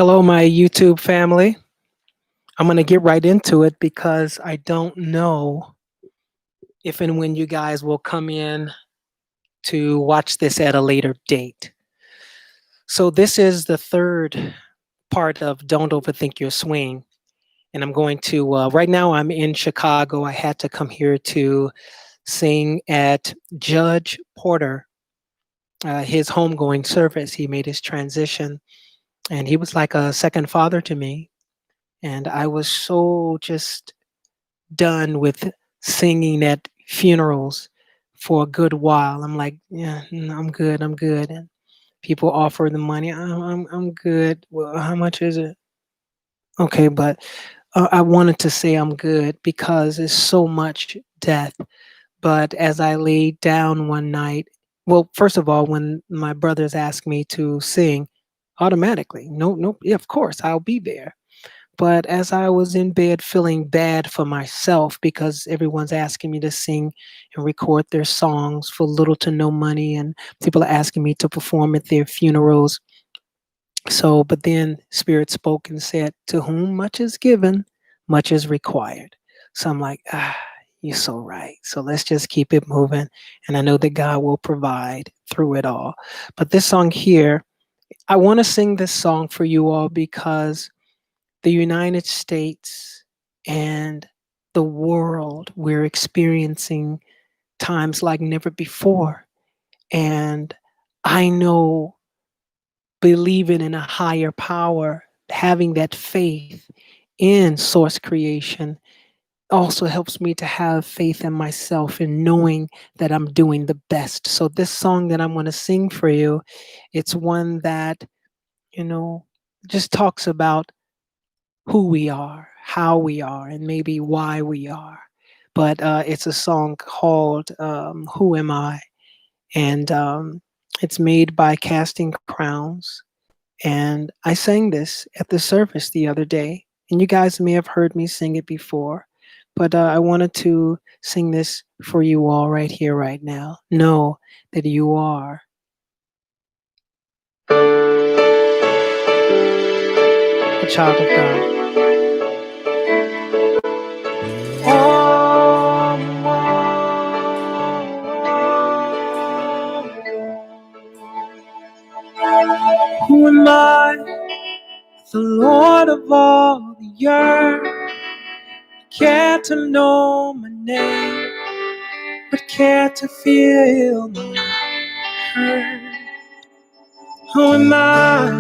Hello, my YouTube family. I'm going to get right into it because I don't know if and when you guys will come in to watch this at a later date. So, this is the third part of Don't Overthink Your Swing. And I'm going to, right now, I'm in Chicago. I had to come here to sing at Judge Porter, his homegoing service. He made his transition, and he was like a second father to me. And I was so just done with singing at funerals for a good while. I'm like, yeah, I'm good, I'm good. And people offer the money. I'm good. Well, how much is it? Okay, but I wanted to say I'm good because there's so much death. But as I laid down one night, well, first of all, when my brothers asked me to sing, automatically, no, no, yeah, of course, I'll be there. But as I was in bed feeling bad for myself because everyone's asking me to sing and record their songs for little to no money, and people are asking me to perform at their funerals. So, but then Spirit spoke and said, "To whom much is given, much is required." So I'm like, you're so right. So let's just keep it moving. And I know that God will provide through it all. But this song here, I want to sing this song for you all because the United States and the world, we're experiencing times like never before. And I know believing in a higher power, having that faith in source creation also helps me to have faith in myself and knowing that I'm doing the best. So this song that I'm going to sing for you, it's one that, you know, just talks about who we are, how we are, and maybe why we are. But it's a song called Who Am I? And it's made by Casting Crowns. And I sang this at the service the other day. And you guys may have heard me sing it before. But I wanted to sing this for you all right here, right now. Know that you are a child of God. Who am I? The Lord of all the earth. Care to know my name, but care to feel my hurt. Who am I?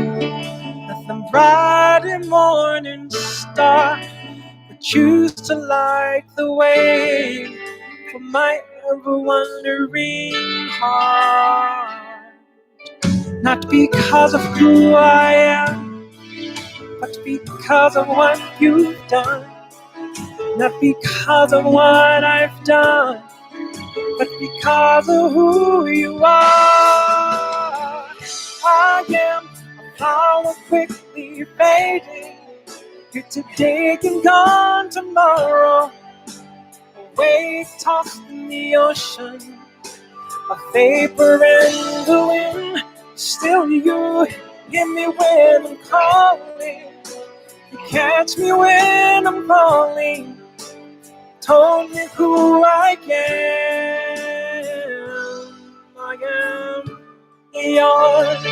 Nothing bright and morning star, but choose to light the way for my ever wandering heart. Not because of who I am, but because of what you've done. Not because of what I've done, but because of who you are. I am a flower quickly fading, here today and gone tomorrow. A wave tossed in the ocean, a vapor in the wind. Still you hear me when I'm calling. You catch me when I'm falling. Told me who I am. I am yours.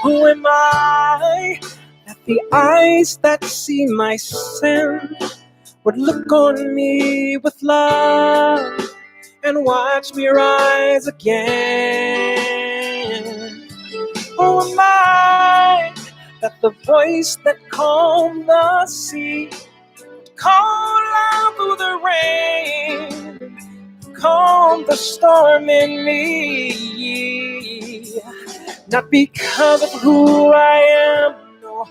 Who am I that the eyes that see my sin would look on me with love and watch me rise again? Who am I that the voice that calmed the sea call out through the rain, calm the storm in me? Not because of who I am, no,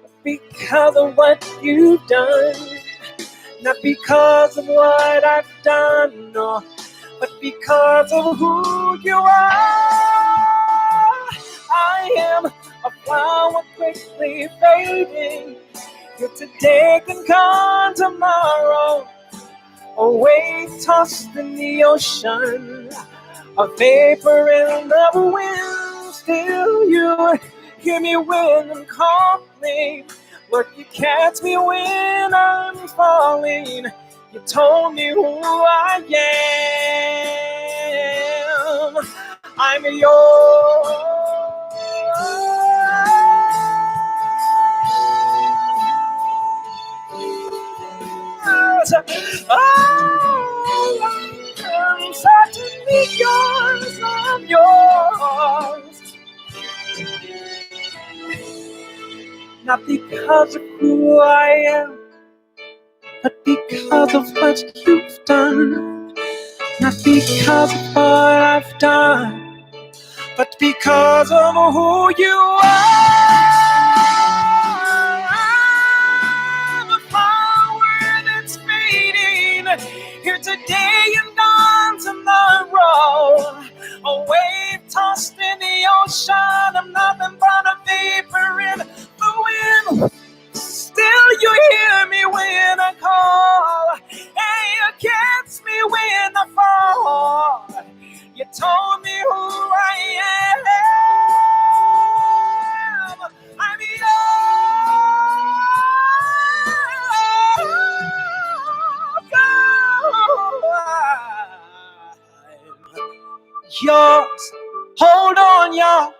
but because of what you've done. Not because of what I've done, no, but because of who you are. I am a flower quickly fading, If today can come tomorrow, a wave tossed in the ocean, a vapor in the wind. Still you hear me when I'm calling. Look, you catch me when I'm falling. You told me who I am. I'm yours. Oh, I'm certainly yours. I'm yours. Not because of who I am, but because of what you've done. Not because of what I've done, but because of who you are. I'm a flower that's fading, here today and gone tomorrow. A wave tossed in the ocean, I'm nothing but a vapor in the wind. Still you hear me when I call, and you catch me when I fall. You told me who I am. I'm yours. Hold on, y'all.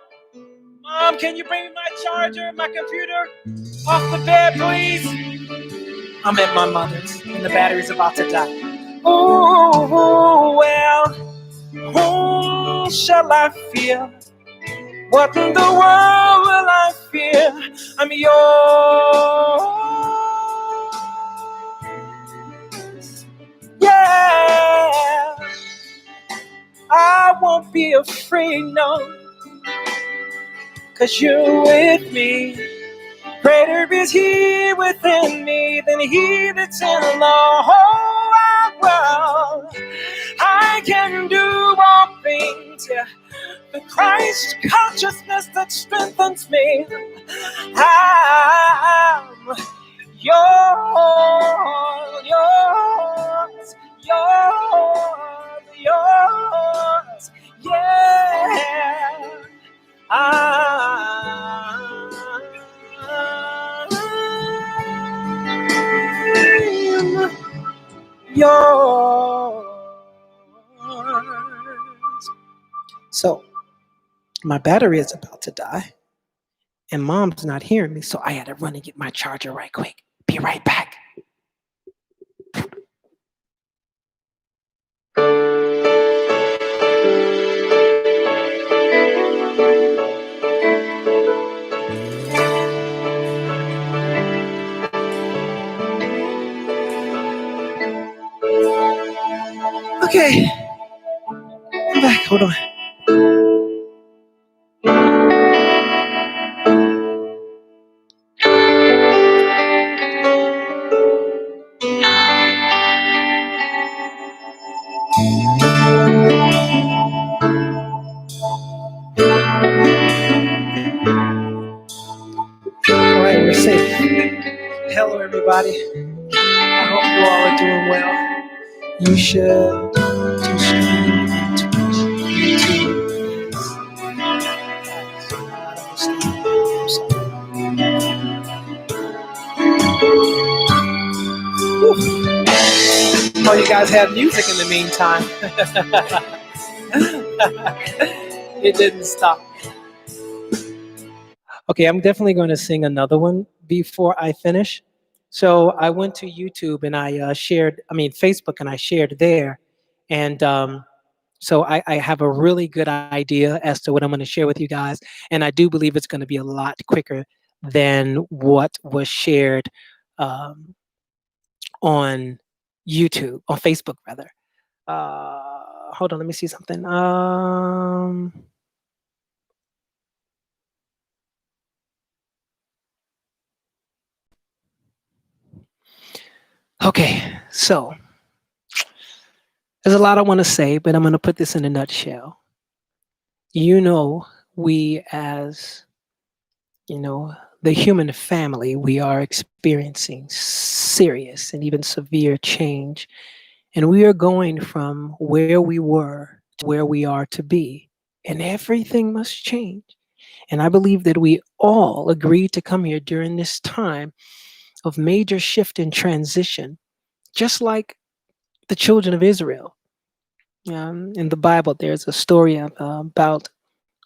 Mom, can you bring me my charger, my computer off the bed, please? I'm at my mother's, and the battery's about to die. Ooh, well, whom shall I fear? What in the world will I fear? I'm yours. Yeah, I won't be afraid, no, 'cause you're with me. Greater is he within me than he that's in the whole wide world. I can do all things, yeah, the Christ consciousness that strengthens me. I'm yours, yours, yours, yours, yeah. I'm yours. So, my battery is about to die, and Mom's not hearing me, so I had to run and get my charger right quick. Be right back. Okay, I'm back. Hold on. All right, we're safe. Hello, everybody. I hope you all are doing well. You should to stream into YouTube. Oh, you guys have music in the meantime. It didn't stop. Okay, I'm definitely going to sing another one before I finish. So I went to YouTube and I Facebook, and I shared there. And so I have a really good idea as to what I'm going to share with you guys. And I do believe it's going to be a lot quicker than what was shared um, on YouTube, on Facebook rather. Hold on, let me see something. Okay, so there's a lot I want to say, but I'm going to put this in a nutshell. You know, we as You know, the human family, we are experiencing serious and even severe change. And we are going from where we were to where we are to be. And everything must change. And I believe that we all agreed to come here during this time of major shift and transition, just like the children of Israel. In the Bible, there's a story about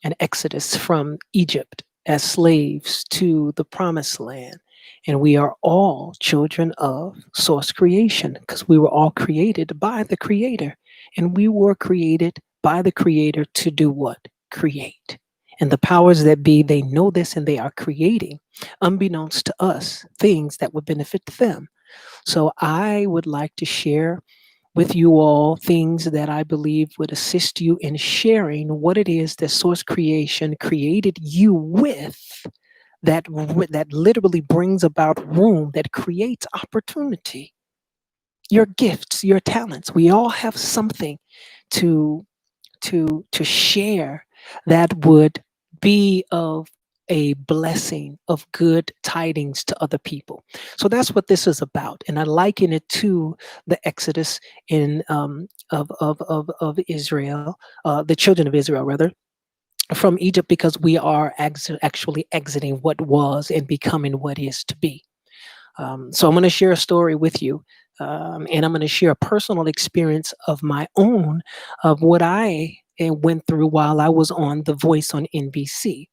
an exodus from Egypt as slaves to the promised land. And we are all children of source creation because we were all created by the Creator. And we were created by the Creator to do what? Create. And the powers that be, they know this and they are creating, unbeknownst to us, things that would benefit them. So I would like to share with you all things that I believe would assist you in sharing what it is that source creation created you with, that literally brings about room, that creates opportunity. Your gifts, your talents, we all have something to to share that would be of a blessing of good tidings to other people. So that's what this is about, and I liken it to the Exodus in of Israel, the children of Israel rather, from Egypt, because we are actually exiting what was and becoming what is to be. So I'm going to share a story with you, and I'm going to share a personal experience of my own of what I went through while I was on The Voice on NBC.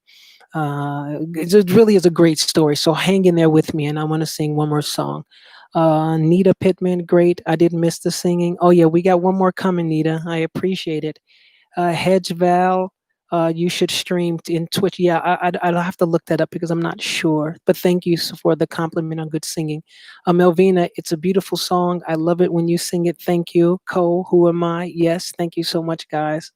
It really is a great story. So hang in there with me, and I want to sing one more song. Nita Pittman, great. I didn't miss the singing. Oh yeah, we got one more coming, Nita. I appreciate it. Hedge Val, you should stream in Twitch. Yeah, I'll have to look that up because I'm not sure. But thank you for the compliment on good singing. Melvina, it's a beautiful song. I love it when you sing it. Thank you. Cole, who am I? Yes, thank you so much, guys.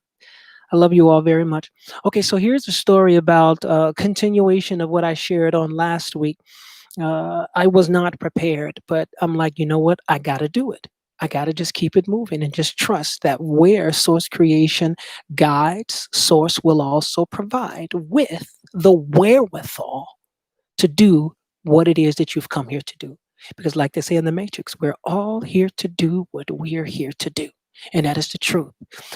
I love you all very much. Okay, so here's a story about continuation of what I shared on last week. I was not prepared, but I'm like, you know what? I got to do it. I got to just keep it moving and just trust that where source creation guides, source will also provide with the wherewithal to do what it is that you've come here to do. Because, like they say in the Matrix, we're all here to do what we're here to do. And that is the truth.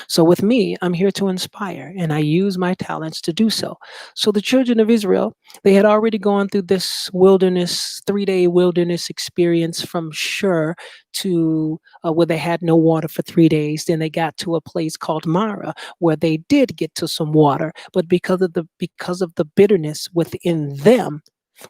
So, with me, I'm here to inspire, and I use my talents to do so. So, the children of Israel, they had already gone through this wilderness, 3 day wilderness experience from Shur to where they had no water for 3 days. Then they got to a place called Mara where they did get to some water, but because of the bitterness within them,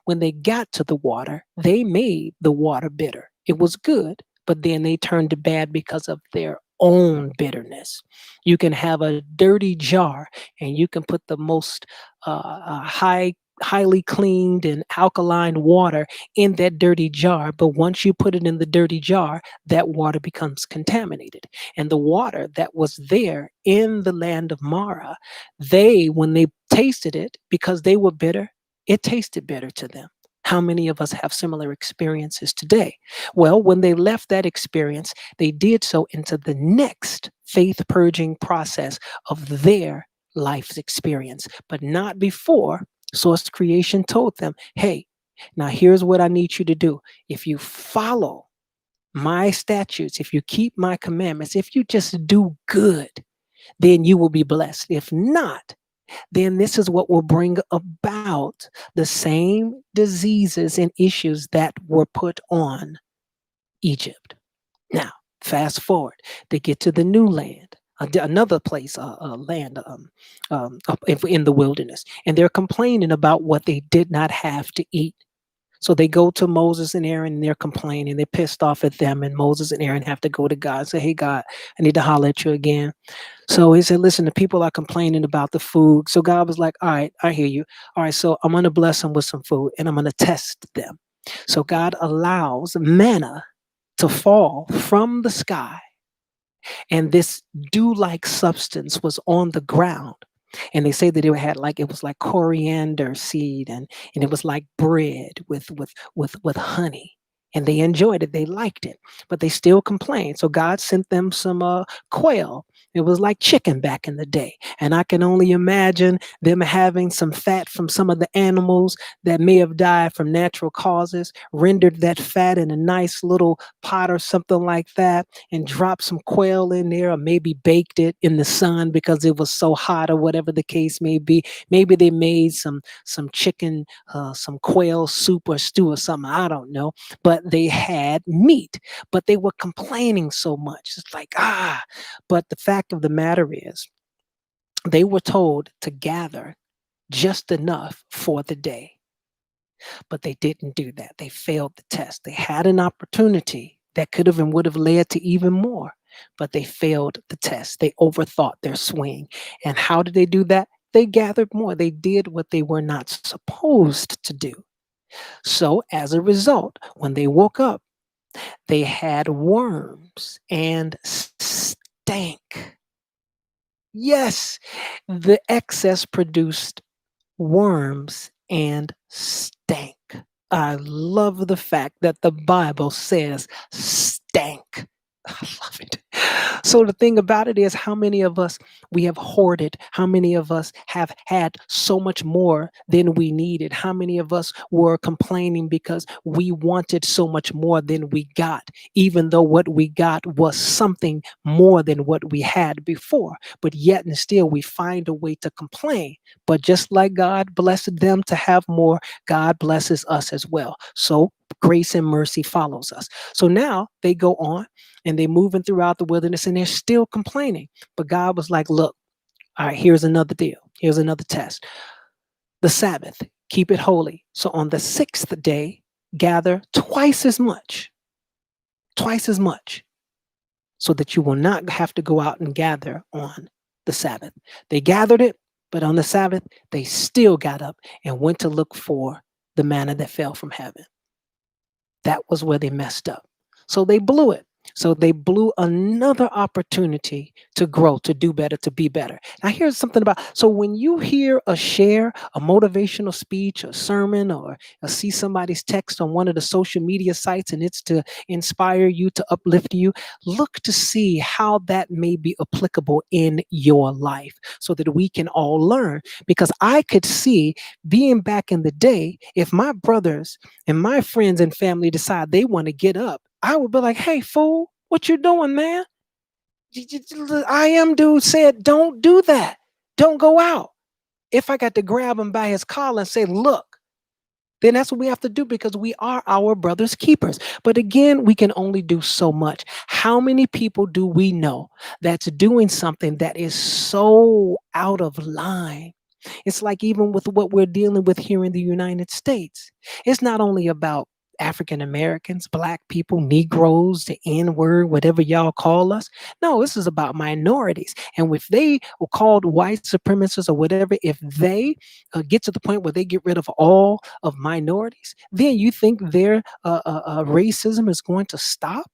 when they got to the water, they made the water bitter. It was good, but then they turned it bad because of their own bitterness. You can have a dirty jar and you can put the most highly cleaned and alkaline water in that dirty jar, but once you put it in the dirty jar, that water becomes contaminated. And the water that was there in the land of Mara, when they tasted it, because they were bitter, it tasted bitter to them. How many of us have similar experiences today? Well, when they left that experience, they did so into the next faith purging process of their life's experience, but not before Source Creation told them, hey, now here's what I need you to do. If you follow my statutes, if you keep my commandments, if you just do good, then you will be blessed. If not, then this is what will bring about the same diseases and issues that were put on Egypt. Now, fast forward, they get to the new land, another place, land up in the wilderness, and they're complaining about what they did not have to eat. So they go to Moses and Aaron and they're complaining. They're pissed off at them. And Moses and Aaron have to go to God and say, hey, God, I need to holler at you again. So he said, listen, the people are complaining about the food. So God was like, all right, I hear you. All right, so I'm going to bless them with some food and I'm going to test them. So God allows manna to fall from the sky, and this dew-like substance was on the ground. And they say that it was like coriander seed, and it was like bread with honey. and they enjoyed it. They liked it, but they still complained. So God sent them some quail. It was like chicken back in the day. And I can only imagine them having some fat from some of the animals that may have died from natural causes, rendered that fat in a nice little pot or something like that, and dropped some quail in there, or maybe baked it in the sun because it was so hot, or whatever the case may be. Maybe they made some chicken, some quail soup or stew or something. I don't know, but they had meat. But they were complaining so much. It's like, ah. But the fact of the matter is, they were told to gather just enough for the day, but they didn't do that. They failed the test. They had an opportunity that could have and would have led to even more, but they failed the test. They overthought their swing. And how did they do that? They gathered more. They did what they were not supposed to do. So, as a result, when they woke up, they had worms and stank. Yes, the excess produced worms and stank. I love the fact that the Bible says stank. I love it. So the thing about it is, how many of us we have hoarded? How many of us have had so much more than we needed? How many of us were complaining because we wanted so much more than we got, even though what we got was something more than what we had before? But yet and still we find a way to complain. But just like God blessed them to have more, God blesses us as well. So grace and mercy follows us. So now they go on and they're moving throughout the wilderness and they're still complaining. But God was like, look, all right, here's another deal. Here's another test. The Sabbath, keep it holy. So on the sixth day, gather twice as much, so that you will not have to go out and gather on the Sabbath. They gathered it, but on the Sabbath, they still got up and went to look for the manna that fell from heaven. That was where they messed up. So they blew it. So they blew another opportunity to grow, to do better, to be better. Now, here's something about, so when you hear a share, a motivational speech, a sermon, or see somebody's text on one of the social media sites and it's to inspire you, to uplift you, look to see how that may be applicable in your life so that we can all learn. Because I could see, being back in the day, if my brothers and my friends and family decide they want to get up, I would be like, hey, fool, what you doing, man? I am dude said, don't do that. Don't go out. If I got to grab him by his collar and say, look, then that's what we have to do, because we are our brother's keepers. But again, we can only do so much. How many people do we know that's doing something that is so out of line? It's like, even with what we're dealing with here in the United States, it's not only about African Americans, Black people, Negroes, the N word, whatever y'all call us. No, this is about minorities. And if they were called white supremacists or whatever, if they get to the point where they get rid of all of minorities, then you think their racism is going to stop?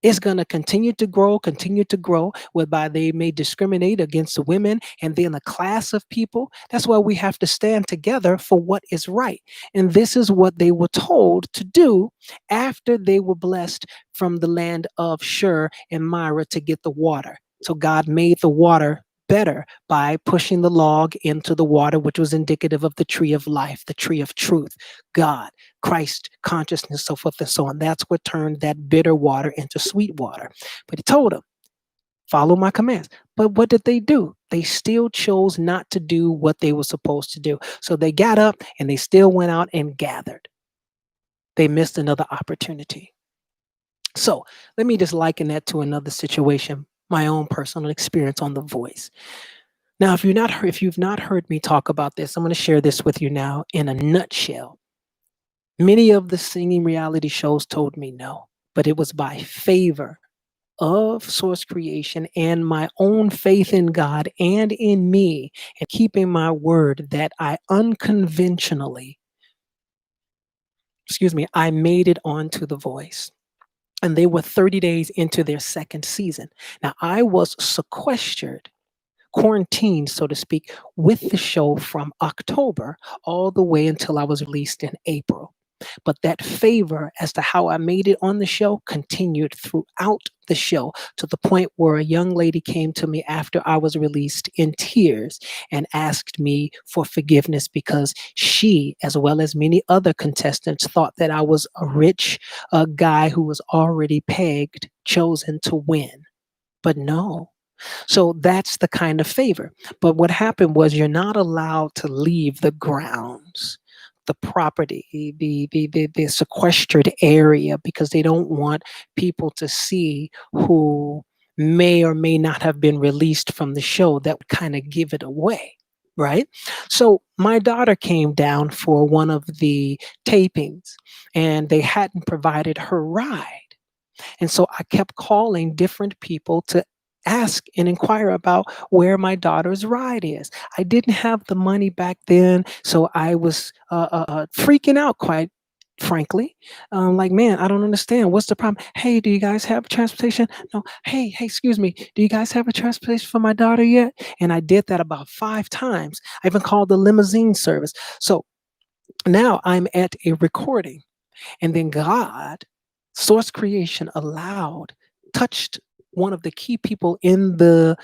It's going to continue to grow, whereby they may discriminate against the women and then a class of people. That's why we have to stand together for what is right. And this is what they were told to do after they were blessed from the land of Shur and Myra to get the water. So God made the water better by pushing the log into the water, which was indicative of the tree of life, the tree of truth, God, Christ consciousness, so forth and so on. That's what turned that bitter water into sweet water. But he told them, follow my commands. But what did they do? They still chose not to do what they were supposed to do. So they got up and they still went out and gathered. They missed another opportunity. So let me just liken that to another situation, my own personal experience on The Voice. Now, if you've not heard me talk about this, I'm going to share this with you now in a nutshell. Many of the singing reality shows told me no, but it was by favor of source creation and my own faith in God and in me and keeping my word that I unconventionally, I made it onto The Voice. And they were 30 days into their second season. Now, I was sequestered, quarantined, so to speak, with the show from October all the way until I was released in April. But that favor as to how I made it on the show continued throughout the show to the point where a young lady came to me after I was released in tears and asked me for forgiveness because she, as well as many other contestants, thought that I was a rich guy who was already pegged, chosen to win. But no, so that's the kind of favor. But what happened was you're not allowed to leave the grounds, the property, the sequestered area because they don't want people to see who may or may not have been released from the show. That would kind of give it away. Right. So my daughter came down for one of the tapings and they hadn't provided her ride. And so I kept calling different people to ask and inquire about where my daughter's ride is. I didn't have the money back then, so I was freaking out quite frankly. Like, man, I don't understand. What's the problem? Hey, do you guys have transportation? No. Hey, excuse me. Do you guys have a transportation for my daughter yet? And I did that about 5 times. I even called the limousine service. So now I'm at a recording and then God, source creation allowed, touched one of the key people in the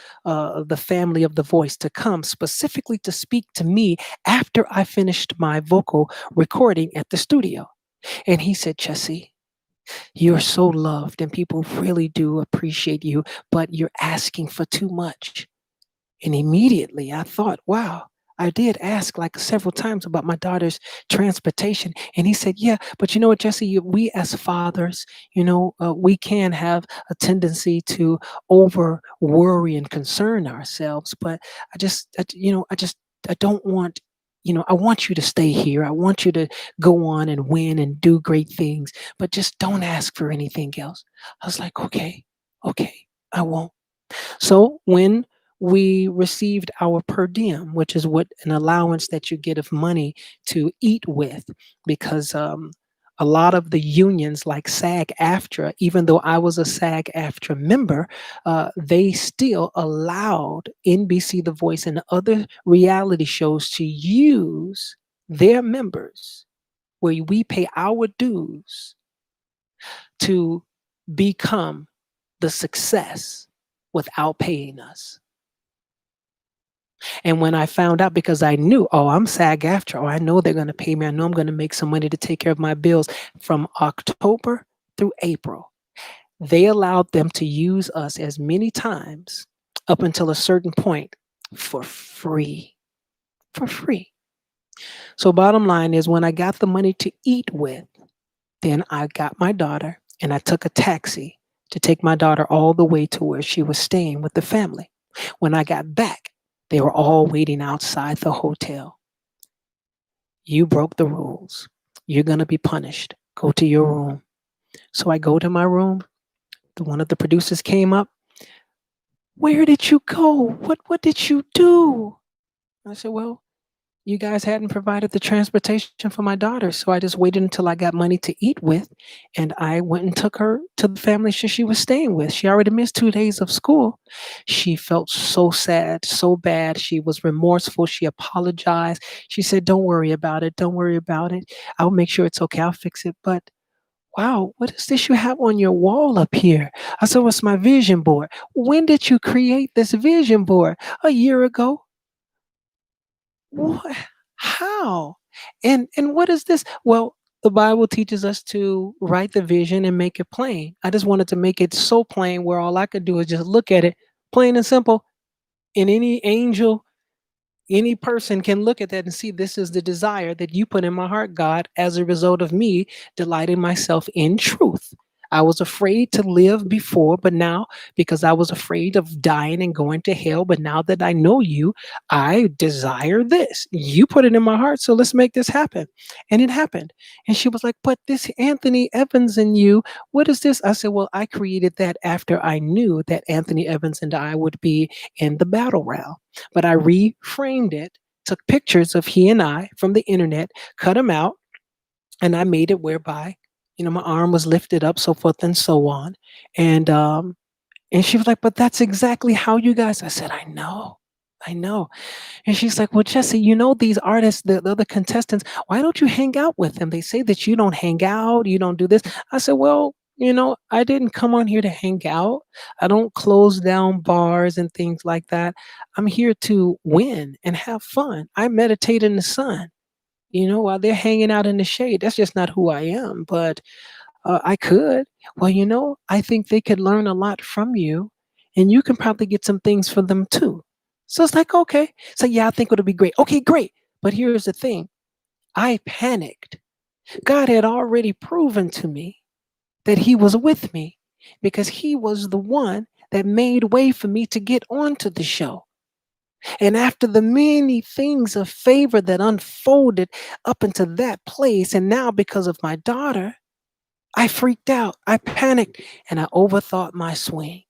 family of the voice to come specifically to speak to me after I finished my vocal recording at the studio. And he said, Jesse, you're so loved and people really do appreciate you, but you're asking for too much. And immediately I thought, wow, I did ask like several times about my daughter's transportation. And he said, yeah, but you know what, Jesse, we as fathers, we can have a tendency to over worry and concern ourselves. But I don't want, I want you to stay here. I want you to go on and win and do great things, but just don't ask for anything else. I was like, okay, I won't. So when we received our per diem, which is what an allowance that you get of money to eat with, because a lot of the unions like SAG-AFTRA, even though I was a SAG-AFTRA member, they still allowed NBC The Voice and other reality shows to use their members, where we pay our dues to become the success without paying us. And when I found out, because I knew, oh, I'm SAG-AFTRA, oh, I know they're going to pay me. I know I'm going to make some money to take care of my bills from October through April. They allowed them to use us as many times up until a certain point for free. For free. So bottom line is when I got the money to eat with, then I got my daughter and I took a taxi to take my daughter all the way to where she was staying with the family. When I got back, they were all waiting outside the hotel. You broke the rules. You're going to be punished. Go to your room. So I go to my room. One of the producers came up. Where did you go? What did you do? I said, well, you guys hadn't provided the transportation for my daughter. So I just waited until I got money to eat with. And I went and took her to the family she was staying with. She already missed 2 days of school. She felt so sad, so bad. She was remorseful. She apologized. She said, don't worry about it. Don't worry about it. I'll make sure it's okay. I'll fix it. But wow, what is this you have on your wall up here? I said, what's my vision board? When did you create this vision board? A year ago. What? How? And what is this? Well, the Bible teaches us to write the vision and make it plain. I just wanted to make it so plain where all I could do is just look at it, plain and simple. And any angel, any person can look at that and see this is the desire that you put in my heart, God, as a result of me delighting myself in truth. I was afraid to live before, but now, because I was afraid of dying and going to hell, but now that I know you, I desire this. You put it in my heart, so let's make this happen. And it happened. And she was like, but this Anthony Evans and you, what is this? I said, well, I created that after I knew that Anthony Evans and I would be in the battle round. But I reframed it, took pictures of he and I from the internet, cut them out, and I made it whereby, my arm was lifted up, so forth and so on. And she was like, but that's exactly how you guys, I said, I know. I know. And she's like, "Well, Jesse, you know these artists, the other contestants, why don't you hang out with them? They say that you don't hang out, you don't do this." I said, "Well, I didn't come on here to hang out. I don't close down bars and things like that. I'm here to win and have fun. I meditate in the sun, while they're hanging out in the shade. That's just not who I am, but I could. Well, I think they could learn a lot from you, and you can probably get some things for them too." So it's like, okay. So yeah, I think it'll be great. Okay, great. But here's the thing. I panicked. God had already proven to me that He was with me because He was the one that made way for me to get onto the show. And after the many things of favor that unfolded up into that place, and now because of my daughter, I freaked out. I panicked and I overthought my swing.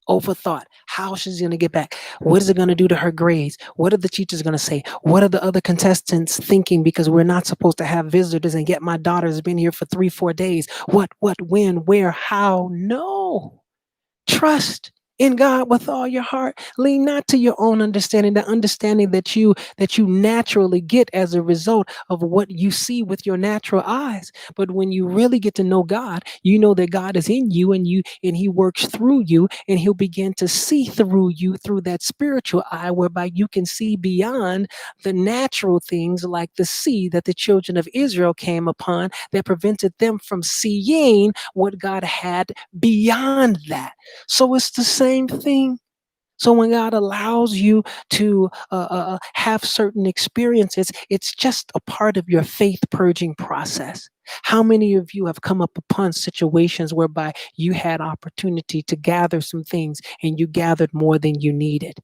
Overthought how she's going to get back. What is it going to do to her grades? What are the teachers going to say? What are the other contestants thinking? Because we're not supposed to have visitors, and yet my daughter's been here for 3, 4 days. What, when, where, how? No. Trust in God with all your heart. Lean not to your own understanding, the understanding that you naturally get as a result of what you see with your natural eyes. But when you really get to know God, you know that God is in you, and He works through you, and He'll begin to see through you through that spiritual eye, whereby you can see beyond the natural things like the sea that the children of Israel came upon that prevented them from seeing what God had beyond that. So it's the same thing. So when God allows you to have certain experiences, it's just a part of your faith purging process. How many of you have come up upon situations whereby you had opportunity to gather some things and you gathered more than you needed?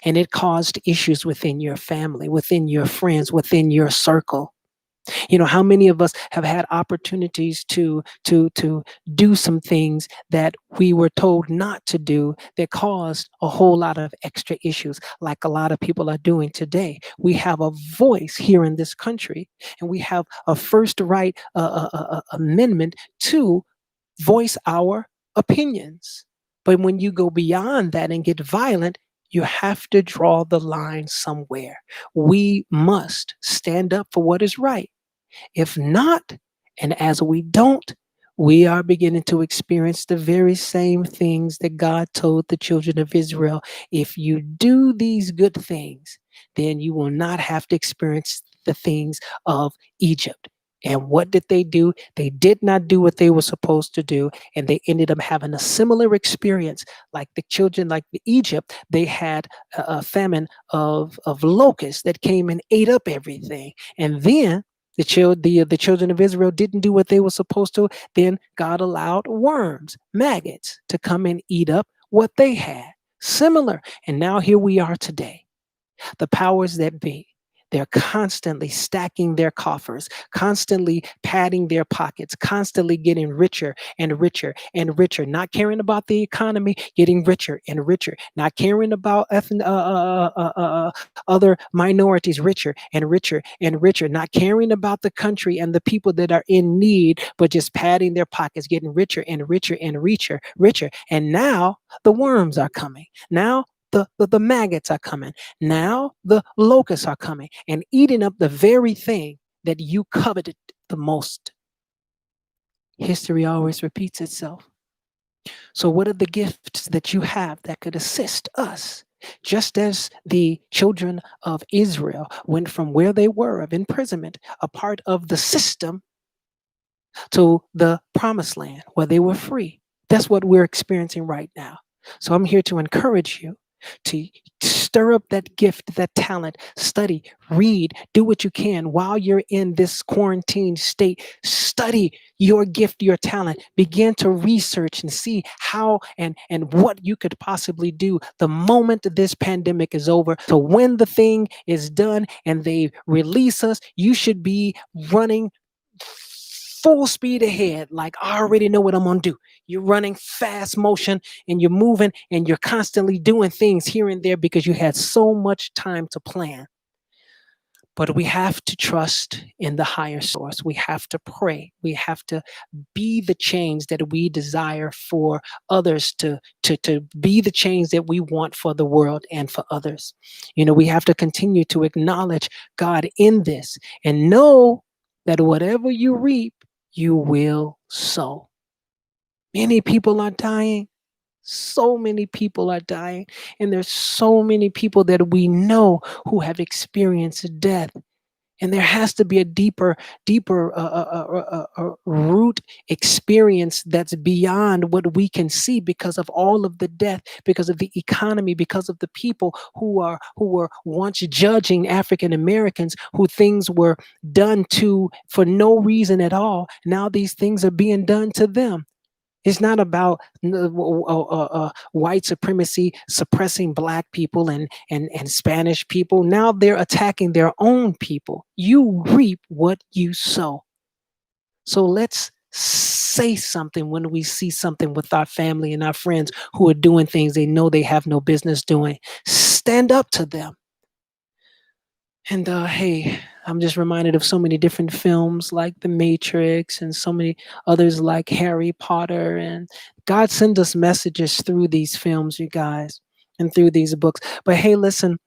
And it caused issues within your family, within your friends, within your circle. How many of us have had opportunities to do some things that we were told not to do that caused a whole lot of extra issues, like a lot of people are doing today. We have a voice here in this country, and we have a first right amendment to voice our opinions. But when you go beyond that and get violent, you have to draw the line somewhere. We must stand up for what is right. If not, and as we don't, we are beginning to experience the very same things that God told the children of Israel. If you do these good things, then you will not have to experience the things of Egypt. And what did they do? They did not do what they were supposed to do, and they ended up having a similar experience like the children, like the Egypt. They had a famine of locusts that came and ate up everything, and then the children of Israel didn't do what they were supposed to. Then God allowed worms, maggots, to come and eat up what they had. Similar. And now here we are today. The powers that be, they're constantly stacking their coffers, constantly padding their pockets, constantly getting richer and richer and richer, not caring about the economy, getting richer and richer, not caring about other minorities, richer and richer and richer, not caring about the country and the people that are in need, but just padding their pockets, getting richer and richer and richer. And now the worms are coming. Now the maggots are coming. Now the locusts are coming and eating up the very thing that you coveted the most. History always repeats itself. So, what are the gifts that you have that could assist us? Just as the children of Israel went from where they were of imprisonment, a part of the system, to the promised land where they were free. That's what we're experiencing right now. So I'm here to encourage you to stir up that gift, that talent, study, read, do what you can while you're in this quarantine state. Study your gift, your talent. Begin to research and see how and what you could possibly do the moment this pandemic is over. So when the thing is done and they release us, you should be running full speed ahead, like I already know what I'm gonna do. You're running fast motion and you're moving and you're constantly doing things here and there because you had so much time to plan. But we have to trust in the higher source. We have to pray. We have to be the change that we desire for others to be the change that we want for the world and for others. We have to continue to acknowledge God in this and know that whatever you reap, you will sow. Many people are dying. So many people are dying. And there's so many people that we know who have experienced death. And there has to be a deeper root experience that's beyond what we can see because of all of the death, because of the economy, because of the people who were once judging African Americans, who things were done to for no reason at all. Now these things are being done to them. It's not about white supremacy suppressing black people and Spanish people. Now they're attacking their own people. You reap what you sow. So let's say something when we see something with our family and our friends who are doing things they know they have no business doing. Stand up to them. And hey, I'm just reminded of so many different films like The Matrix and so many others like Harry Potter. And God sends us messages through these films, you guys, and through these books. But hey, listen,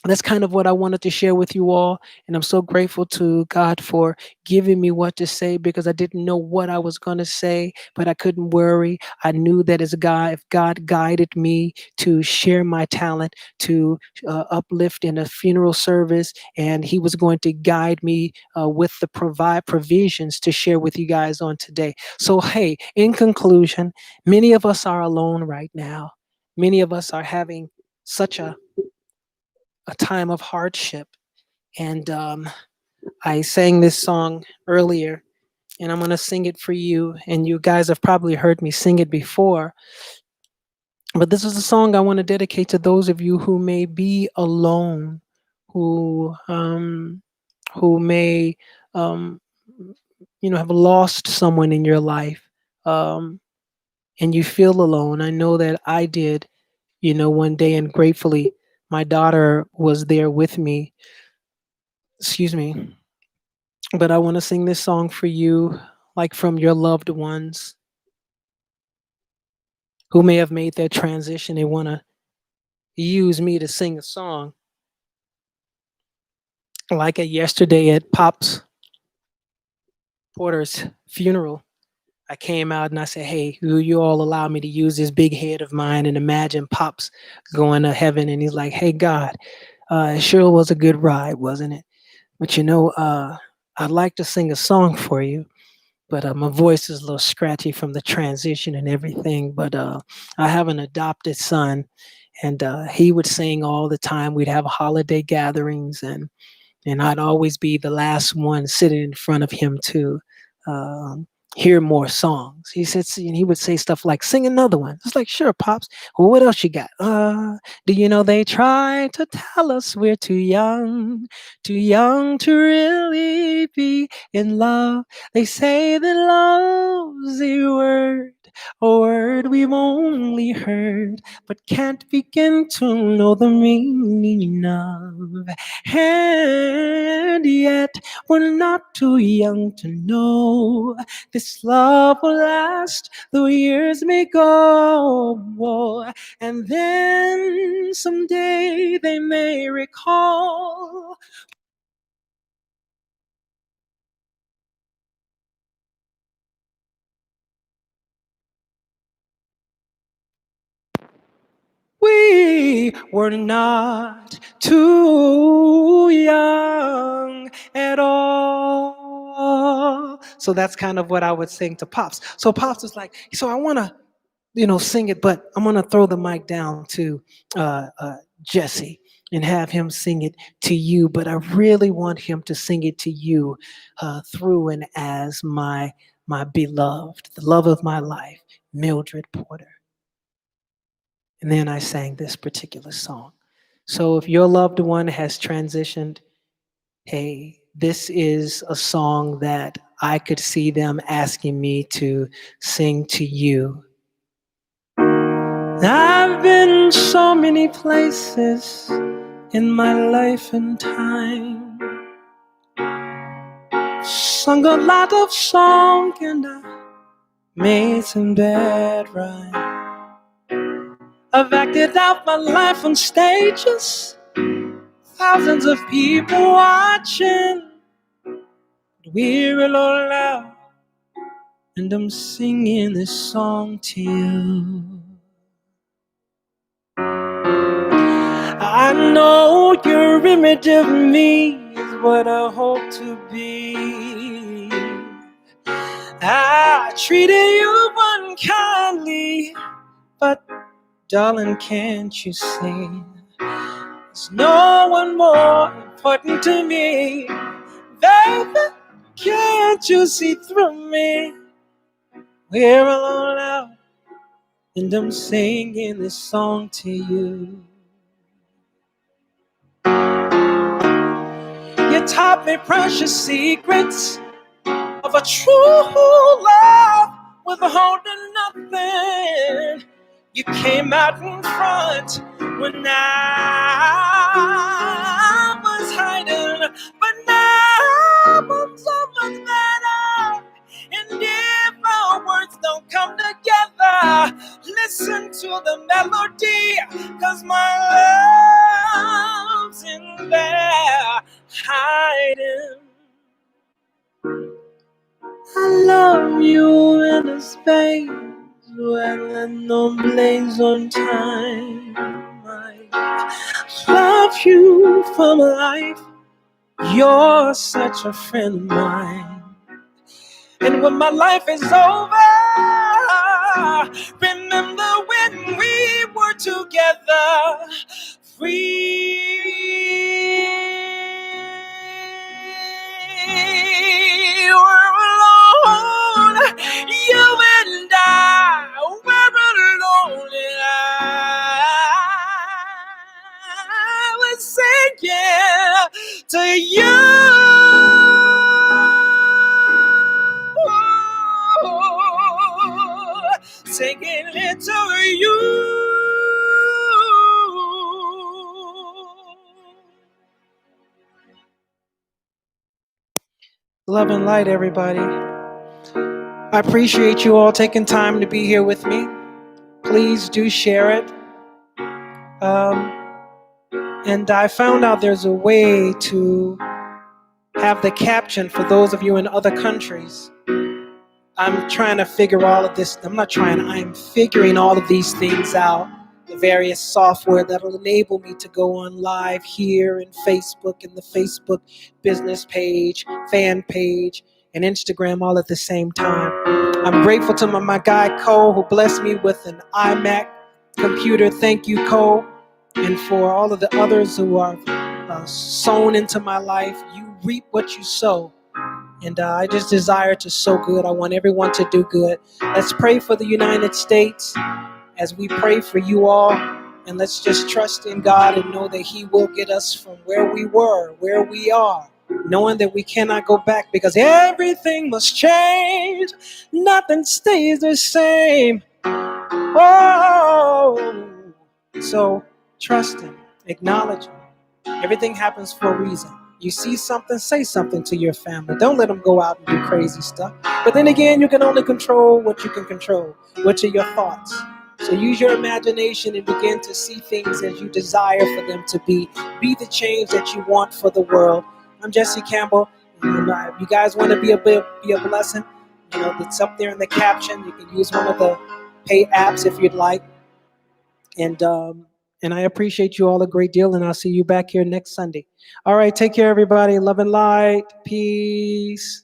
that's kind of what I wanted to share with you all. And I'm so grateful to God for giving me what to say because I didn't know what I was going to say, but I couldn't worry. I knew that as God, if God guided me to share my talent, to uplift in a funeral service, and He was going to guide me with the provisions to share with you guys on today. So, hey, in conclusion, many of us are alone right now. Many of us are having such a time of hardship. And I sang this song earlier, and I'm going to sing it for you. And you guys have probably heard me sing it before. But this is a song I want to dedicate to those of you who may be alone, who may um, have lost someone in your life, um, and you feel alone. I know that I did, one day, and gratefully, my daughter was there with me. Excuse me. But I want to sing this song for you, like from your loved ones who may have made that transition. They want to use me to sing a song. Like yesterday at Pop's Porter's funeral, I came out and I said, hey, will you all allow me to use this big head of mine and imagine Pop's going to heaven? And he's like, hey, God, it sure was a good ride, wasn't it? But I'd like to sing a song for you. But my voice is a little scratchy from the transition and everything. But I have an adopted son, and he would sing all the time. We'd have holiday gatherings, and I'd always be the last one sitting in front of him to um, hear more songs. And he would say stuff like, "Sing another one." It's like, "Sure, pops. Well, what else you got?" Do you know they try to tell us we're too young to really be in love. They say that love's a word we've only heard, but can't begin to know the meaning of. And yet, we're not too young to know this love will last, though years may go. And then someday they may recall. We were not too young at all. So that's kind of what I would sing to Pops. So Pops was like, so I want to, sing it, but I'm going to throw the mic down to Jesse and have him sing it to you. But I really want him to sing it to you through and as my beloved, the love of my life, Mildred Porter. And then I sang this particular song. So if your loved one has transitioned, hey, this is a song that I could see them asking me to sing to you. I've been so many places in my life and time. Sung a lot of song and I made some bad rhyme. I've acted out my life on stages, thousands of people watching. We're all loud, and I'm singing this song to you. I know your image of me is what I hope to be. I treated you unkindly, but darling, can't you see? There's no one more important to me. Baby, can't you see through me? We're alone now, and I'm singing this song to you. You taught me precious secrets of a true love withholding nothing. You came out in front when I was hiding, but now I'm so much better. And if our words don't come together, listen to the melody, 'cause my love's in there hiding. I love you in a space where the no blaze on time. I love you for my life. You're such a friend of mine. And when my life is over, remember when we were together, free. We were alone, you and I were alone, and I was singing to you. Singing it to you. Love and light, everybody. I appreciate you all taking time to be here with me. Please do share it. And I found out there's a way to have the caption for those of you in other countries. I'm trying to figure all of this. I'm figuring all of these things out. The various software that'll enable me to go on live here in Facebook, and the Facebook business page, fan page, and Instagram all at the same time. I'm grateful to my guy Cole, who blessed me with an iMac computer. Thank you, Cole. And for all of the others who are sown into my life, you reap what you sow. And I just desire to sow good. I want everyone to do good. Let's pray for the United States as we pray for you all. And let's just trust in God and know that He will get us from where we were, where we are, knowing that we cannot go back, because everything must change. Nothing stays the same. Oh, so trust Him, acknowledge Him. Everything happens for a reason. You see something, say something to your family. Don't let them go out and do crazy stuff. But then again, you can only control what you can control, which are your thoughts. So use your imagination and begin to see things as you desire for them to be. Be the change that you want for the world. I'm Jesse Campbell. And if you guys want to be a blessing, it's up there in the caption. You can use one of the pay apps if you'd like. And I appreciate you all a great deal, and I'll see you back here next Sunday. All right, take care, everybody. Love and light. Peace.